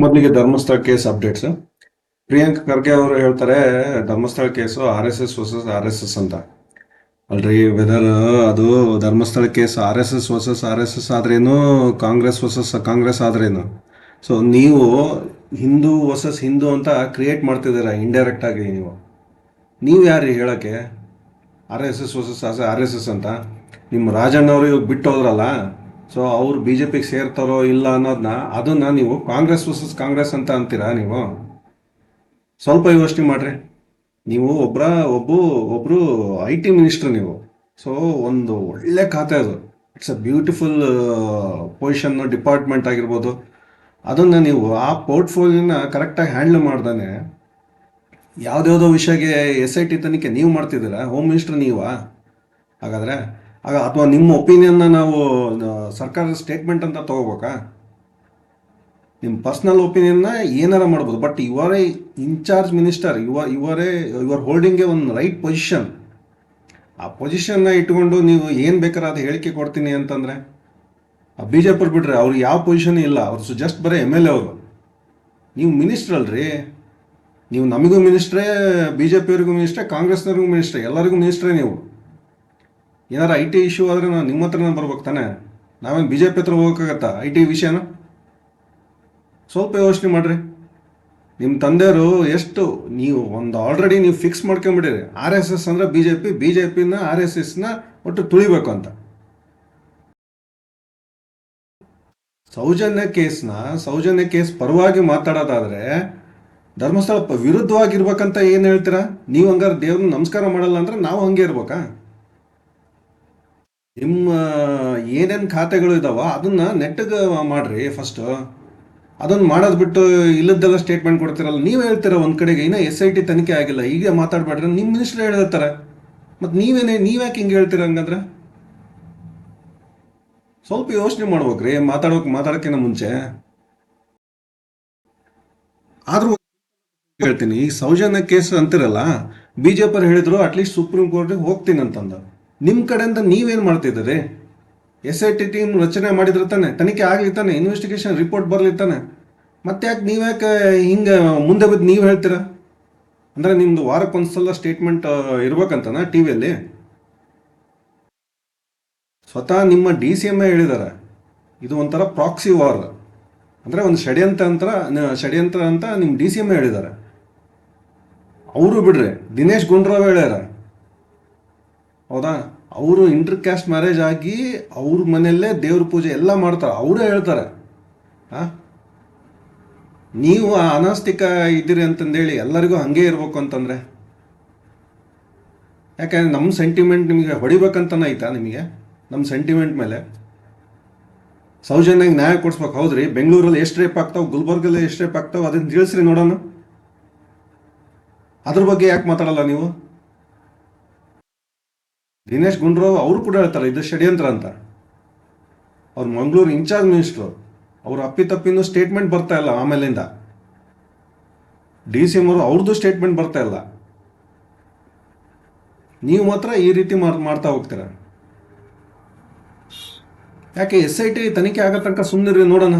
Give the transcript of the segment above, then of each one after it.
ಮೊದಲಿಗೆ Dharmasthala case updates. Priyank Kharge ಅವರು ಹೇಳ್ತಾರೆ Dharmasthala case RSS versus RSS ಅಂತ. ಅಲ್ರಿ ವೆದರ್ ಅದು ಧರ್ಮಸ್ಥಳ ಕೇಸ್ RSS ಆದ್ರೇನು, ಕಾಂಗ್ರೆಸ್ ವರ್ಸಸ್ ಕಾಂಗ್ರೆಸ್ ಆದ್ರೇನು. ಸೊ ನೀವು ಹಿಂದೂ ವರ್ಸಸ್ ಹಿಂದೂ ಅಂತ ಕ್ರಿಯೇಟ್ ಮಾಡ್ತಿದ್ದೀರಾ ಇಂಡೈರೆಕ್ಟ್ ಆಗಿ. ನೀವು ಯಾರು ಹೇಳೋಕ್ಕೆ RSS ವರ್ಸಸ್ RSS ಅಂತ? ನಿಮ್ಮ ರಾಜಣ್ಣವರು ಇವಾಗ ಬಿಟ್ಟು ಹೋದ್ರಲ್ಲ, ಸೊ ಅವ್ರು BJPಗೆ ಸೇರ್ತಾರೋ ಇಲ್ಲ ಅದನ್ನ ನೀವು ಕಾಂಗ್ರೆಸ್ ವರ್ಸಸ್ ಕಾಂಗ್ರೆಸ್ ಅಂತ ಅಂತೀರಾ? ನೀವು ಸ್ವಲ್ಪ ಯೋಚನೆ ಮಾಡ್ರಿ. ನೀವು ಒಬ್ರು IT ಮಿನಿಸ್ಟರ್ ನೀವು. ಸೊ ಒಂದು ಒಳ್ಳೆ ಖಾತೆ ಅದು. It's a beautiful position, department ಆಗಿರ್ಬೋದು. ಅದನ್ನು ನೀವು ಆ ಪೋರ್ಟ್ಫೋಲಿಯೋನ ಕರೆಕ್ಟಾಗಿ ಹ್ಯಾಂಡಲ್ ಮಾಡ್ದಾನೆ ಯಾವುದ್ಯಾವುದೋ ವಿಷಯಕ್ಕೆ SIT ತನಿಖೆ ನೀವು ಮಾಡ್ತಿದ್ದೀರಾ? ಹೋಮ್ ಮಿನಿಸ್ಟರ್ ನೀವಾ ಹಾಗಾದರೆ? ಅಥವಾ ನಿಮ್ಮ ಒಪಿನಿಯನ್ನ ನಾವು ಸರ್ಕಾರದ ಸ್ಟೇಟ್ಮೆಂಟ್ ಅಂತ ತಗೋಬೇಕಾ? ನಿಮ್ಮ ಪರ್ಸ್ನಲ್ ಒಪಿನಿಯನ್ನ ಏನಾರ ಮಾಡ್ಬೋದು, but you are a in charge minister. You are holding a ಒಂದು ರೈಟ್ ಪೊಸಿಷನ್. ಆ ಪೊಸಿಷನ್ನ ಇಟ್ಕೊಂಡು ನೀವು ಏನು ಬೇಕಾದ್ರೆ ಅದು ಹೇಳಿಕೆ ಕೊಡ್ತೀನಿ ಅಂತಂದರೆ BJP ಬಿಡ್ರಿ, ಅವ್ರು ಯಾವ ಪೊಸಿಷನ್ ಇಲ್ಲ. ಅವ್ರು ಜಸ್ಟ್ ಬರೀ MLA ಅವರು. ನೀವು ಮಿನಿಸ್ಟ್ರ್ ಅಲ್ರಿ. ನೀವು ನಮಗೂ ಮಿನಿಸ್ಟ್ರೇ, BJPಯವ್ರಿಗೂ ಮಿನಿಸ್ಟ್ರೇ, ಕಾಂಗ್ರೆಸ್ನವ್ರಿಗೂ ಮಿನಿಸ್ಟ್ರೇ, ಎಲ್ಲರಿಗೂ ಮಿನಿಸ್ಟ್ರೇ ನೀವು. ಏನಾರು IT ಇಶ್ಯೂ ಆದರೆ ನಾವು ನಿಮ್ಮ ಹತ್ರನೇ ಬರ್ಬೇಕು ತಾನೆ. ನಾವೇನು BJP ಹತ್ರ ಹೋಗೋಕ್ಕಾಗತ್ತಾ IT ವಿಷಯನ? ಸ್ವಲ್ಪ ಯೋಚನೆ ಮಾಡಿರಿ. ನಿಮ್ಮ ತಂದೆಯವರು ಎಷ್ಟು ನೀವು ಆಲ್ರೆಡಿ ನೀವು ಫಿಕ್ಸ್ ಮಾಡ್ಕೊಂಬಿಟ್ಟಿರಿ. RSS ಅಂದರೆ BJPನ RSSನ ಒಟ್ಟು ತುಳಿಬೇಕು ಅಂತ. ಸೌಜನ್ಯ ಕೇಸ್ ಪರವಾಗಿ ಮಾತಾಡೋದಾದರೆ ಧರ್ಮಸ್ಥಳ ವಿರುದ್ಧವಾಗಿರ್ಬೇಕಂತ ಏನು ಹೇಳ್ತೀರಾ ನೀವು? ಹಂಗಾರೆ ದೇವ್ರನ್ನ ನಮಸ್ಕಾರ ಮಾಡಲ್ಲ ಅಂದರೆ ನಾವು ಹಂಗೆ ಇರ್ಬೇಕಾ? ನಿಮ್ಮ ಏನೇನು ಖಾತೆಗಳು ಇದಾವ ಅದನ್ನು ನೆಟ್ಟಿಗೆ ಮಾಡಿರಿ ಫಸ್ಟು. ಅದನ್ನು ಮಾಡೋದು ಬಿಟ್ಟು ಇಲ್ಲದ್ದೆಲ್ಲ ಸ್ಟೇಟ್ಮೆಂಟ್ ಕೊಡ್ತೀರಲ್ಲ. ನೀವು ಹೇಳ್ತೀರ ಒಂದು ಕಡೆಗೆ ಇನ್ನೂ SIT ತನಿಖೆ ಆಗಿಲ್ಲ, ಈಗ ಮಾತಾಡ್ಬೇಡ್ರಿ. ನಿಮ್ಮ ಮಿನಿಸ್ಟ್ರ್ ಹೇಳಿರ್ತಾರೆ, ಮತ್ತು ನೀವ್ಯಾಕೆ ಹಿಂಗೆ ಹೇಳ್ತೀರ ಹಂಗಂದ್ರೆ? ಸ್ವಲ್ಪ ಯೋಚನೆ ಮಾಡ್ಬೇಕ್ರಿ ಮಾತಾಡೋಕ್ಕಿಂತ ಮುಂಚೆ. ಆದರೂ ಹೇಳ್ತೀನಿ, ಈ ಸೌಜನ್ಯ ಕೇಸ್ ಅಂತಿರಲ್ಲ, BJP ಹೇಳಿದ್ರು ಅಟ್ಲೀಸ್ಟ್ ಸುಪ್ರೀಂ ಕೋರ್ಟಿಗೆ ಹೋಗ್ತೀನಿ ಅಂತಂದ. ನಿಮ್ಮ ಕಡೆಯಿಂದ ನೀವೇನು ಮಾಡ್ತಿದ್ದೀರಿ? SIT ಟೀಮ್ ರಚನೆ ಮಾಡಿದ್ರೆ ತಾನೆ, ತನಿಖೆ ಆಗಲಿ ತಾನೆ, ಇನ್ವೆಸ್ಟಿಗೇಷನ್ ರಿಪೋರ್ಟ್ ಬರಲಿ ತಾನೆ. ಮತ್ತೆ ನೀವ್ಯಾಕೆ ಹಿಂಗೆ ಮುಂದೆ ಬಿದ್ದು ನೀವು ಹೇಳ್ತೀರಾ? ಅಂದರೆ ನಿಮ್ಮದು ವಾರಕ್ಕೊಂದ್ಸಲ ಸ್ಟೇಟ್ಮೆಂಟ್ ಇರ್ಬೇಕಂತನಾ TVಯಲ್ಲಿ? ಸ್ವತಃ ನಿಮ್ಮ DCM ಹೇಳಿದ್ದಾರೆ ಇದು ಒಂಥರ ಪ್ರಾಕ್ಸಿ ವಾರ್, ಅಂದರೆ ಒಂದು ಷಡ್ಯಂತ್ರ ಅಂತ ನಿಮ್ಮ DCM ಹೇಳಿದ್ದಾರೆ. ಅವರು ಬಿಡ್ರಿ, ದಿನೇಶ್ ಗುಂಡೂರಾವ್ ಹೇಳ್ಯಾರ, ಹೌದಾ? ಅವರು ಇಂಟರ್ ಕ್ಯಾಸ್ಟ್ ಮ್ಯಾರೇಜ್ ಆಗಿ ಅವ್ರ ಮನೆಯಲ್ಲೇ ದೇವ್ರ ಪೂಜೆ ಎಲ್ಲ ಮಾಡ್ತಾರೆ, ಅವರೇ ಹೇಳ್ತಾರೆ. ನೀವು ಅನಾಸ್ತಿಕ ಇದ್ದೀರಿ ಅಂತಂದೇಳಿ ಎಲ್ಲರಿಗೂ ಹಂಗೆ ಇರಬೇಕು ಅಂತಂದರೆ ಯಾಕಂದರೆ ನಮ್ಮ ಸೆಂಟಿಮೆಂಟ್ ನಿಮಗೆ ಹೊಡಿಬೇಕಂತನ ಐತಾ ನಿಮಗೆ? ನಮ್ಮ ಸೆಂಟಿಮೆಂಟ್ ಮೇಲೆ ಸೌಜನ್ಯಗೆ ನ್ಯಾಯ ಕೊಡಿಸ್ಬೇಕು. ಹೌದ್ರಿ, ಬೆಂಗಳೂರಲ್ಲಿ ಎಷ್ಟು ರೇಪ್ ಆಗ್ತಾವೆ, ಗುಲ್ಬರ್ಗಲ್ಲಿ ಎಷ್ಟು ರೇಪ್ ಆಗ್ತಾವೆ, ಅದನ್ನು ತಿಳಿಸ್ರಿ ನೋಡೋಣ. ಅದ್ರ ಬಗ್ಗೆ ಯಾಕೆ ಮಾತಾಡಲ್ಲ ನೀವು? ದಿನೇಶ್ ಗುಂಡೂರಾವ್ ಅವರು ಕೂಡ ಹೇಳ್ತಾರೆ ಇದು ಷಡ್ಯಂತ್ರ ಅಂತ. ಅವ್ರು ಮಂಗಳೂರು ಇನ್ಚಾರ್ಜ್ ಮಿನಿಸ್ಟ್ರು. ಅವ್ರು ಅಪ್ಪಿತಪ್ಪಿನೂ ಸ್ಟೇಟ್ಮೆಂಟ್ ಬರ್ತಾ ಇಲ್ಲ. ಆಮೇಲಿಂದ DCM ಅವರು ಅವ್ರದ್ದು ಸ್ಟೇಟ್ಮೆಂಟ್ ಬರ್ತಾ ಇಲ್ಲ. ನೀವು ಮಾತ್ರ ಈ ರೀತಿ ಮಾಡ್ತಾ ಹೋಗ್ತೀರ. ಯಾಕೆ SIT ತನಿಖೆ ಆಗೋ ತನಕ ಸುಮ್ಮನಿರಿ, ನೋಡೋಣ.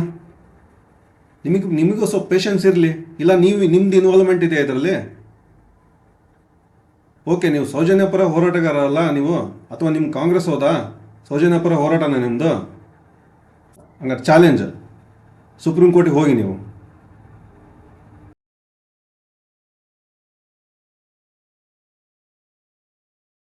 ನಿಮಗೂ ಸ್ವಲ್ಪ ಪೇಷನ್ಸ್ ಇರಲಿ. ಇಲ್ಲ ನಿಮ್ದು ಇನ್ವಾಲ್ವ್ಮೆಂಟ್ ಇದೆ ಇದರಲ್ಲಿ. ಓಕೆ, ನೀವು ಸೌಜನ್ಯ ಪರ ಹೋರಾಟಗಾರ ಅಲ್ಲ ನೀವು, ಅಥವಾ ನಿಮ್ಮ ಕಾಂಗ್ರೆಸ್ ಹೋದಾ ಸೌಜನ್ಯ ಪರ ಹೋರಾಟನ ನಿಮ್ಮದು? ಹಂಗಾರೆ ಚಾಲೆಂಜ್, ಸುಪ್ರೀಂ ಕೋರ್ಟಿಗೆ ಹೋಗಿ ನೀವು.